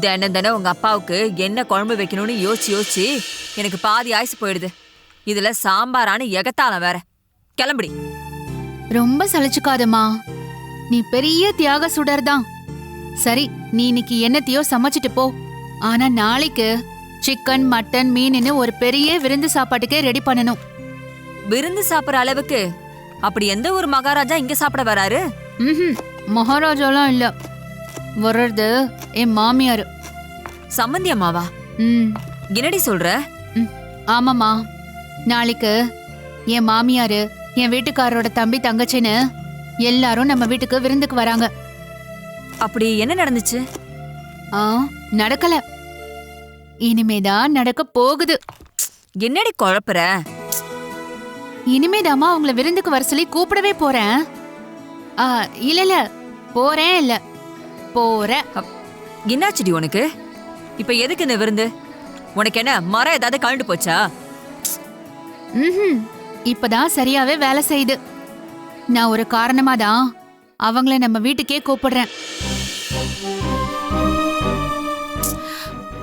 தினம் தினம் உங்க அப்பாவுக்கு என்ன குழம்பு வைக்கணும்னு யோசிச்சு யோசிச்சு எனக்கு பாதி ஆயுசு போயிடுது. இதுல சாம்பாரான எகத்தாளம் வேற. கிளம்புடி. ரொம்ப சலிச்சுக்காதம்மா. நீ பெரிய தியாக சுடர் தான். சரி, நீ இன்னைக்கு என்னத்தையோ சமைச்சிட்டு போ. ஆனா நாளைக்கு சிக்கன், மட்டன், மீன்னு ஒரு பெரிய விருந்து சாப்பாட்டுக்கே ரெடி பண்ணணும். விருந்து சாப்பிடுற அளவுக்கு அப்படி எந்த ஒரு மகாராஜா இங்க சாப்பிட வராரு? மகாராஜாலாம் இல்ல, வர்றது என் மாமியாரு. சம்மந்தி அம்மாவா? என்னடி சொல்ற? ஆமாமா, நாளைக்கு என் மாமியாரு, என் வீட்டுக்காரரோட தம்பி, தங்கச்சின்னு எல்லாரும் நம்ம வீட்டுக்கு விருந்துக்கு வராங்க. அப்படி என்ன நடந்துச்சு? நடக்கல, இனிமேதான் நடக்க போகுது. என்னடி குழப்புற? இனிமேதாமா அவங்கள விருந்துக்கு வர சொல்லி கூப்பிடவே போறேன். இல்ல போறேன், இல்ல போறேன். என்னாச்சுடி உனக்கு? இப்ப எதுக்கு இந்த விருந்து? உனக்கு என்ன மரம் ஏதாவது கழண்டு போச்சா? இப்பதான் சரியாவே வேலை செய்யுது. நான் ஒரு காரணமா தான் அவங்கள நம்ம வீட்டுக்கே கூப்பிடுறேன்.